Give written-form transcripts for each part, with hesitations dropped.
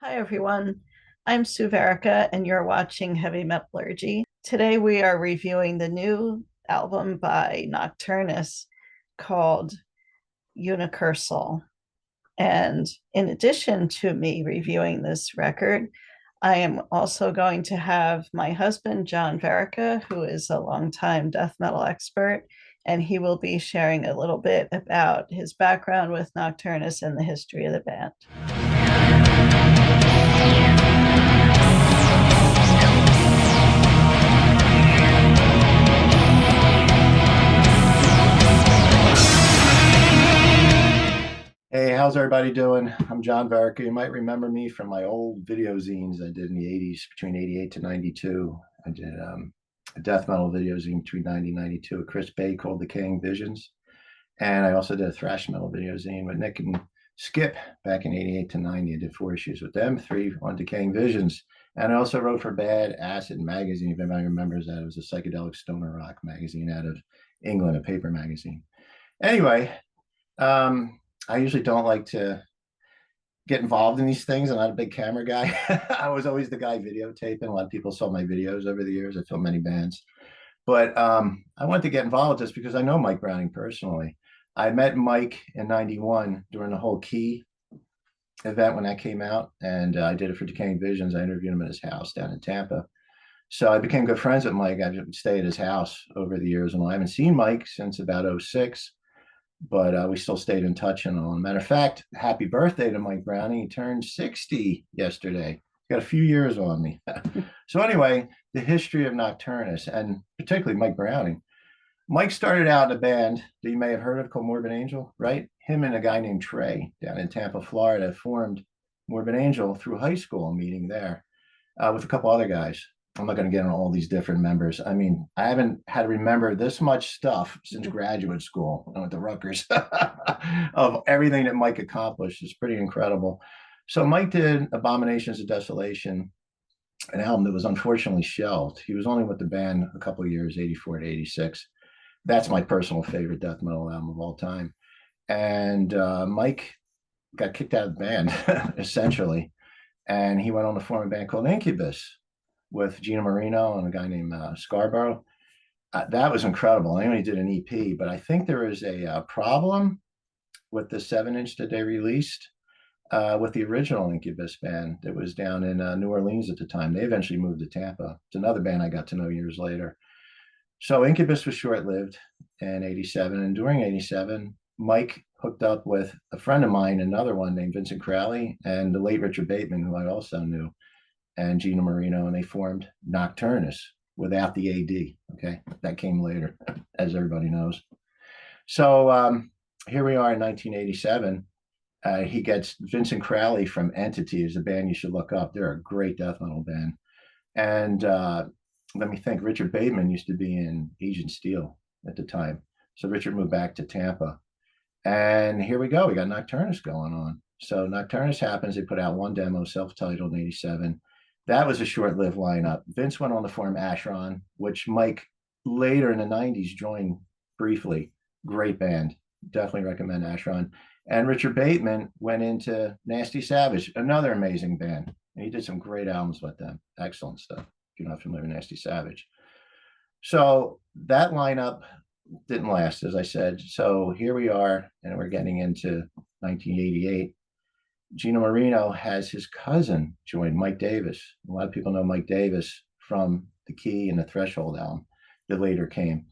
Hi, everyone. I'm Sue Verica, and you're watching Heavy Metallurgy. Today, we are reviewing the new album by Nocturnus called Unicursal. And in addition to me reviewing this record, I am also going to have my husband, John Verica, who is a longtime death metal expert, and he will be sharing a little bit about his background with Nocturnus and the history of the band. Hey, how's everybody doing? I'm John Verica. You might remember me from my old video zines I did in the 80s, between 88 to 92. I did a death metal video zine between 90 and 92 with Chris Bay called Decaying Visions. And I also did a thrash metal video zine with Nick and Skip back in 88 to 90. I did 4 issues with them, 3 on Decaying Visions. And I also wrote for Bad Acid magazine, if anybody remembers that. It was a psychedelic stoner rock magazine out of England, a paper magazine. Anyway, I usually don't like to get involved in these things. I'm not a big camera guy. I was always the guy videotaping. A lot of people saw my videos over the years. I filmed many bands. But I wanted to get involved just because I know Mike Browning personally. I met Mike in 91 during the whole Key event when that came out. And I did it for Decaying Visions. I interviewed him at his house down in Tampa. So I became good friends with Mike. I would stay at his house over the years. And I haven't seen Mike since about 06. But we still stayed in touch and all. Matter of fact, happy birthday to Mike Browning. He turned 60 yesterday. Got a few years on me. So anyway, the history of Nocturnus, and particularly Mike Browning. Mike started out in a band that you may have heard of called Morbid Angel, right? Him and a guy named Trey down in Tampa, Florida, formed Morbid Angel through high school, meeting there with a couple other guys. I'm not going to get on all these different members. I mean, I haven't had to remember this much stuff since graduate school. I went to Rutgers of everything that Mike accomplished. It's pretty incredible. So Mike did Abominations of Desolation, an album that was unfortunately shelved. He was only with the band a couple of years, 84 to 86. That's my personal favorite death metal album of all time. And Mike got kicked out of the band, essentially. And he went on to form a band called Incubus with Gina Marino and a guy named Scarborough. That was incredible. I only did an EP, but I think there was a problem with the 7-inch that they released with the original Incubus band that was down in New Orleans at the time. They eventually moved to Tampa. It's another band I got to know years later. So Incubus was short-lived in 87. And during 87, Mike hooked up with a friend of mine, another one named Vincent Crowley, and the late Richard Bateman, who I also knew, and Gina Marino, and they formed Nocturnus without the AD. Okay, that came later, as everybody knows. So here we are in 1987. He gets Vincent Crowley from Entity, is a band you should look up. They're a great death metal band. And let me think, Richard Bateman used to be in Agent Steel at the time. So Richard moved back to Tampa. And here we go. We got Nocturnus going on. So Nocturnus happens. They put out one demo, self-titled in 87. That was a short-lived lineup. Vince went on to form Ashron, which Mike later in the 90s joined briefly. Great band. Definitely recommend Ashron. And Richard Bateman went into Nasty Savage, another amazing band. And he did some great albums with them. Excellent stuff, if you're not familiar with Nasty Savage. So that lineup didn't last, as I said. So here we are, and we're getting into 1988. Gino Marino has his cousin join, Mike Davis. A lot of people know Mike Davis from the Key and the Threshold album that later came.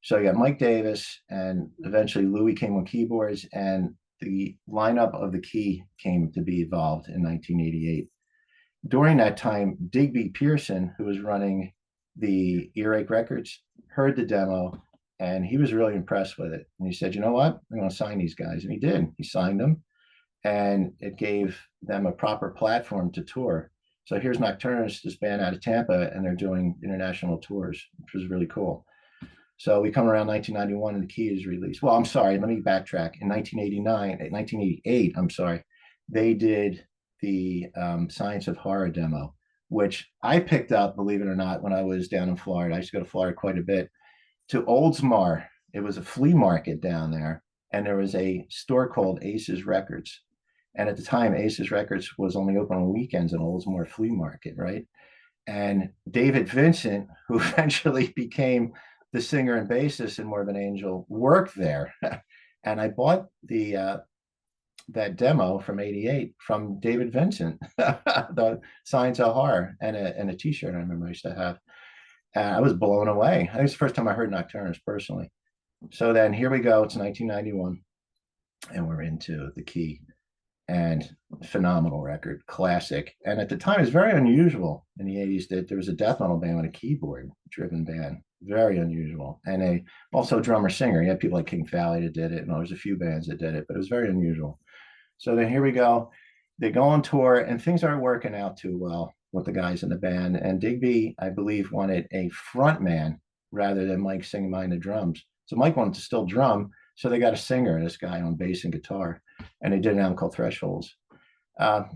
So you got Mike Davis, and eventually Louis came on keyboards, and the lineup of the Key came to be evolved in 1988. During that time, Digby Pearson, who was running the Earache Records, heard the demo, and he was really impressed with it. And he said, you know what? I'm going to sign these guys. And he did. He signed them. And it gave them a proper platform to tour. So here's Nocturnus, this band out of Tampa, and they're doing international tours, which was really cool. So we come around 1991 and the Key is released. Well, I'm sorry, let me backtrack. In 1988, I'm sorry, they did the Science of Horror demo, which I picked up, believe it or not, when I was down in Florida. I used to go to Florida quite a bit, to Oldsmar. It was a flea market down there, and there was a store called Aces Records. And at the time, Aces Records was only open on weekends in Oldsmore Flea Market, right? And David Vincent, who eventually became the singer and bassist in Morbid Angel, worked there. And I bought the that demo from '88 from David Vincent, the Signs of Horror, and a T-shirt I remember I used to have. And I was blown away. I think it's the first time I heard Nocturnus personally. So then here we go. It's 1991, and we're into the key and phenomenal record, classic. And at the time, it's very unusual in the '80s that there was a death metal band with a keyboard-driven band. Very unusual, and a also drummer singer. You had people like King Fowley that did it, and there's a few bands that did it, but it was very unusual. So then here we go. They go on tour, and things aren't working out too well with the guys in the band. And Digby, I believe, wanted a front man rather than Mike singing behind the drums. So Mike wanted to still drum, so they got a singer, this guy on bass and guitar, and they did an album called Thresholds.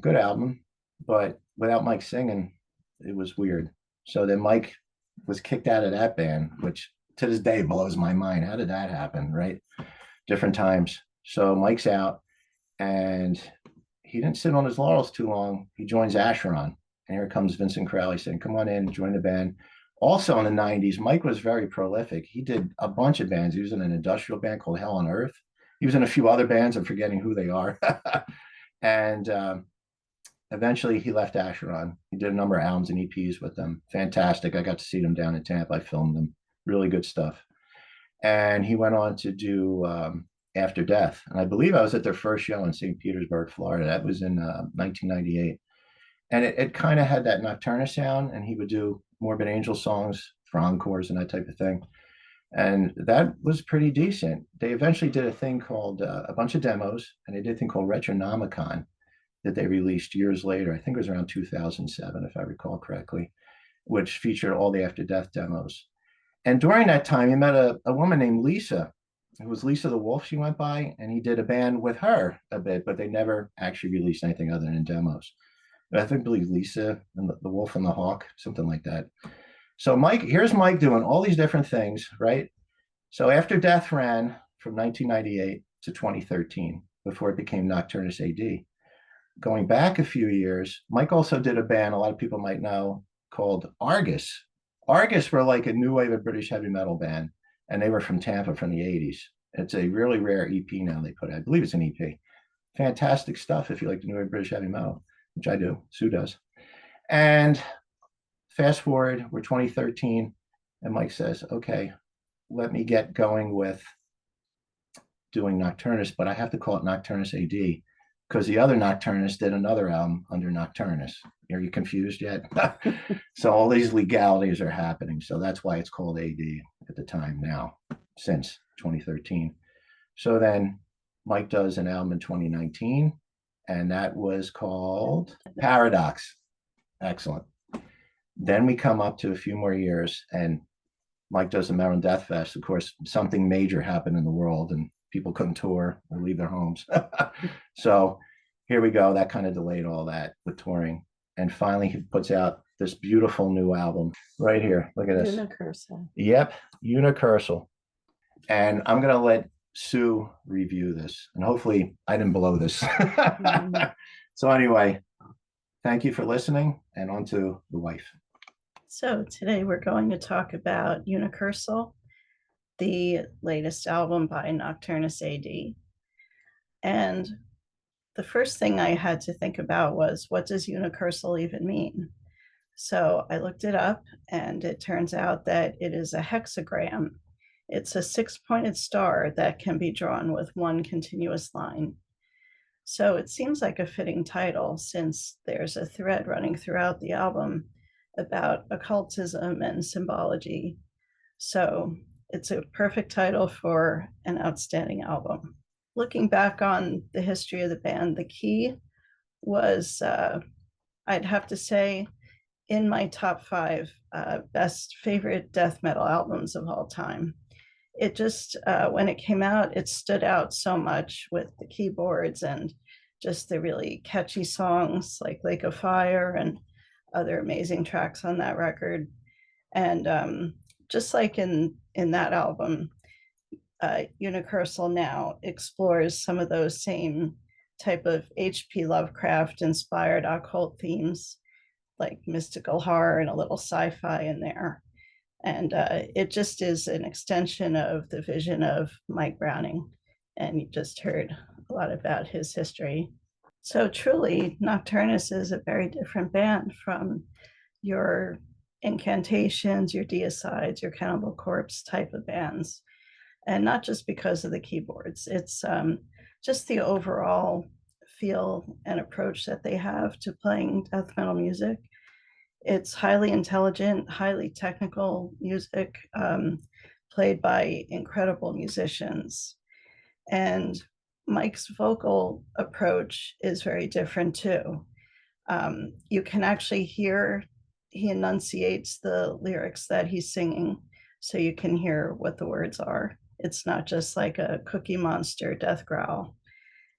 Good album, but without Mike singing, it was weird. So then Mike was kicked out of that band, which to this day blows my mind. How did that happen, right? Different times. So Mike's out, and he didn't sit on his laurels too long. He joins Asheron, and here comes Vincent Crowley saying, "Come on in, join the band." Also in the '90s, Mike was very prolific. He did a bunch of bands. He was in an industrial band called Hell on Earth. He was in a few other bands. I'm forgetting who they are. And eventually he left Asheron. He did a number of albums and EPs with them. Fantastic. I got to see them down in Tampa. I filmed them. Really good stuff. And he went on to do After Death. And I believe I was at their first show in St. Petersburg, Florida. That was in 1998. And it kind of had that Nocturnus sound. And he would do Morbid Angel songs for encores and that type of thing. And that was pretty decent. They eventually did a thing called a bunch of demos, and they did a thing called Retronomicon that they released years later. I think it was around 2007, if I recall correctly, which featured all the After Death demos. And during that time, he met a woman named Lisa. It was Lisa the Wolf, she went by, and he did a band with her a bit, but they never actually released anything other than demos. But I think I believe Lisa and the Wolf and the Hawk, something like that. So here's Mike doing all these different things, right? So After Death ran from 1998 to 2013 before it became Nocturnus AD. Going back a few years, Mike also did a band a lot of people might know called Argus. Argus were like a new wave of British heavy metal band, and they were from Tampa from the '80s. It's a really rare EP now they put out. I believe it's an EP. Fantastic stuff if you like the new wave of British heavy metal, which I do. Sue does. And fast forward, we're 2013, and Mike says, "Okay, let me get going with doing Nocturnus, but I have to call it Nocturnus AD because the other Nocturnus did another album under Nocturnus. Are you confused yet?" So all these legalities are happening. So that's why it's called AD at the time now, since 2013. So then Mike does an album in 2019, and that was called Paradox. Excellent. Then we come up to a few more years, and Mike does the Maryland Death Fest. Of course, something major happened in the world, and people couldn't tour or leave their homes. So here we go. That kind of delayed all that with touring. And finally, he puts out this beautiful new album right here. Look at this. Unicursal. Yep, Unicursal. And I'm going to let Sue review this. And hopefully I didn't blow this. So anyway, thank you for listening, and on to the wife. So today we're going to talk about Unicursal, the latest album by Nocturnus AD. And the first thing I had to think about was, what does Unicursal even mean? So I looked it up, and it turns out that it is a hexagram. It's a 6-pointed star that can be drawn with one continuous line. So it seems like a fitting title, since there's a thread running throughout the album about occultism and symbology. So it's a perfect title for an outstanding album. Looking back on the history of the band, the key was, I'd have to say, in my top 5 best favorite death metal albums of all time. It just, when it came out, it stood out so much with the keyboards and just the really catchy songs like Lake of Fire and other amazing tracks on that record. And just like in that album, Unicursal now explores some of those same type of H.P. Lovecraft inspired occult themes, like mystical horror and a little sci-fi in there. And it just is an extension of the vision of Mike Browning. And you just heard a lot about his history. So truly, Nocturnus is a very different band from your incantations, your deicides, your Cannibal Corpse type of bands. And not just because of the keyboards, it's just the overall feel and approach that they have to playing death metal music. It's highly intelligent, highly technical music, played by incredible musicians. And Mike's vocal approach is very different too. You can actually hear he enunciates the lyrics that he's singing, so you can hear what the words are. It's not just like a Cookie Monster death growl.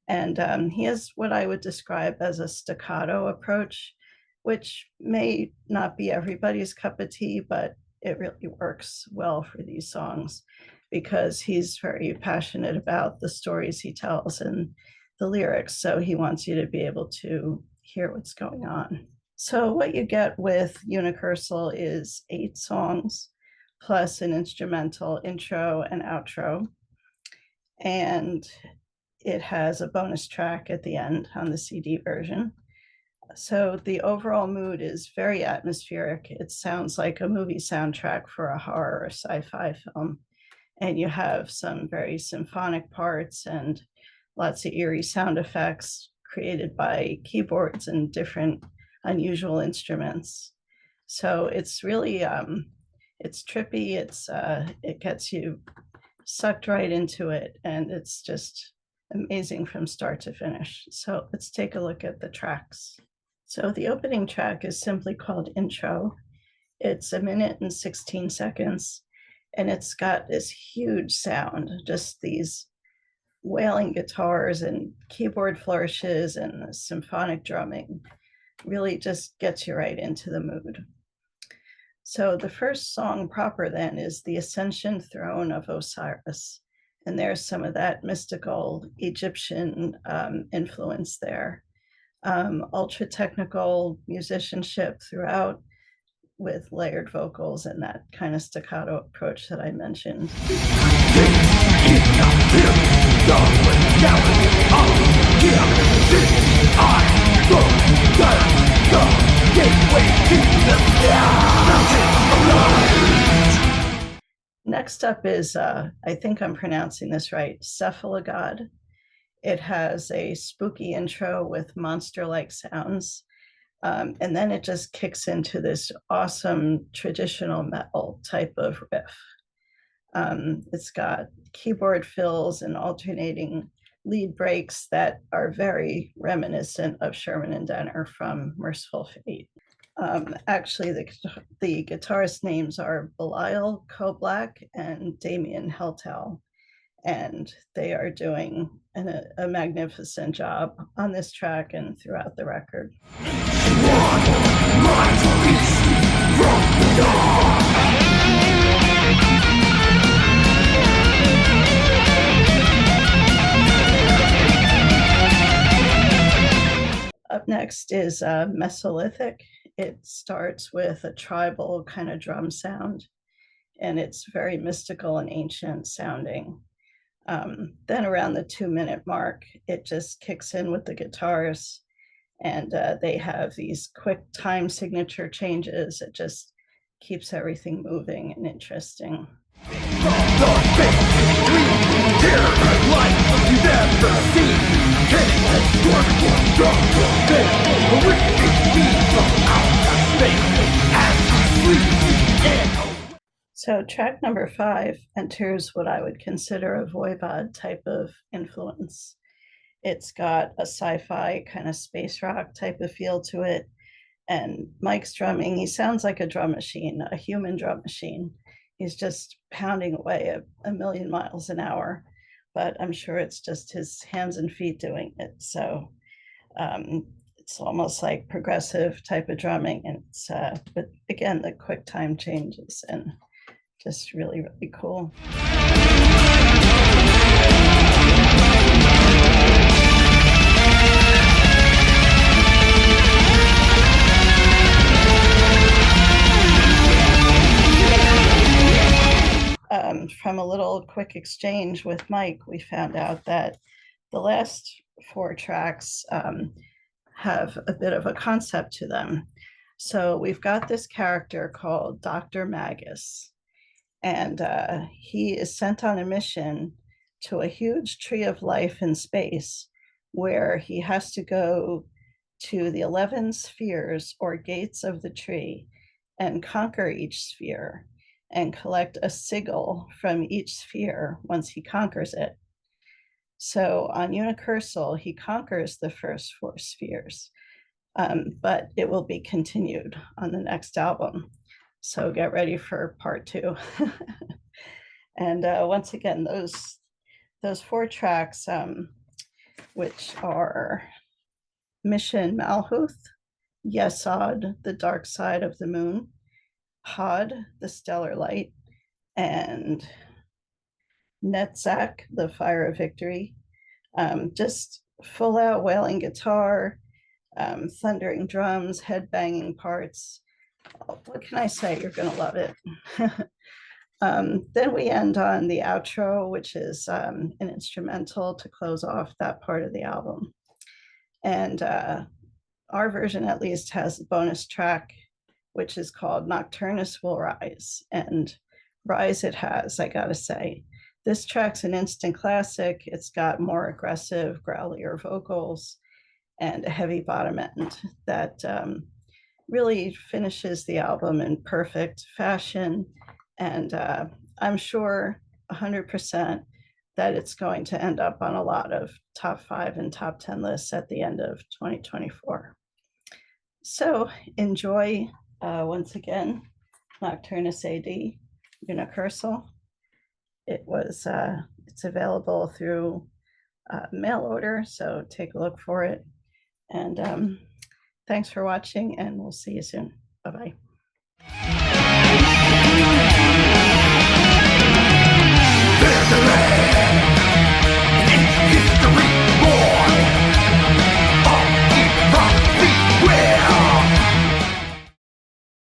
And he has what I would describe as a staccato approach, which may not be everybody's cup of tea, but it really works well for these songs because he's very passionate about the stories he tells and the lyrics. So he wants you to be able to hear what's going on. So what you get with Unicursal is 8 songs plus an instrumental intro and outro. And it has a bonus track at the end on the CD version. So the overall mood is very atmospheric. It sounds like a movie soundtrack for a horror or sci-fi film. And you have some very symphonic parts and lots of eerie sound effects created by keyboards and different unusual instruments. So it's really, it's trippy. It gets you sucked right into it. And it's just amazing from start to finish. So let's take a look at the tracks. So the opening track is simply called Intro. It's 1 minute and 16 seconds, and it's got this huge sound, just these wailing guitars and keyboard flourishes and symphonic drumming. Really just gets you right into the mood. So the first song proper then is The Ascension Throne of Osiris. And there's some of that mystical Egyptian influence there. Ultra technical musicianship throughout with layered vocals and that kind of staccato approach that I mentioned. Next up is, I think I'm pronouncing this right, Cephalogod. It has a spooky intro with monster-like sounds. And then it just kicks into this awesome traditional metal type of riff. It's got keyboard fills and alternating lead breaks that are very reminiscent of Sherman and Denner from Merciful Fate. Actually, the guitarist names are Belial Koblack and Damien Heltel, and they are doing a magnificent job on this track and throughout the record. Up next is Mesolithic. It starts with a tribal kind of drum sound, and it's very mystical and ancient sounding. Then around the 2-minute mark, it just kicks in with the guitars, and they have these quick time signature changes. It just keeps everything moving and interesting. So track number 5 enters what I would consider a voivod type of influence. It's got a sci-fi kind of space rock type of feel to it. And Mike's drumming, he sounds like a drum machine, a human drum machine. He's just pounding away at 1,000,000 miles an hour, but I'm sure it's just his hands and feet doing it. So it's almost like progressive type of drumming. And it's, but again, the quick time changes and just really, really cool. from a little quick exchange with Mike, we found out that the last four tracks have a bit of a concept to them. So we've got this character called Dr. Magus, and he is sent on a mission to a huge tree of life in space where he has to go to the 11 spheres or gates of the tree and conquer each sphere and collect a sigil from each sphere once he conquers it. So on Unicursal, he conquers the first four spheres, but it will be continued on the next album. So get ready for part two. And once again, those four tracks, which are Mission Malhuth, Yesod, The Dark Side of the Moon, Hod, The Stellar Light, and Netzach, The Fire of Victory. Just full out wailing guitar, thundering drums, head banging parts. What can I say? You're going to love it. Then we end on the outro, which is an instrumental to close off that part of the album. And our version, at least, has a bonus track, which is called Nocturnus Will Rise. And rise it has, I gotta say. This track's an instant classic. It's got more aggressive, growlier vocals and a heavy bottom end that really finishes the album in perfect fashion. And I'm sure 100% that it's going to end up on a lot of top 5 and top 10 lists at the end of 2024. So enjoy, once again, Nocturnus AD, Unicursal. It's available through mail order, so take a look for it. And thanks for watching, and we'll see you soon. Bye-bye.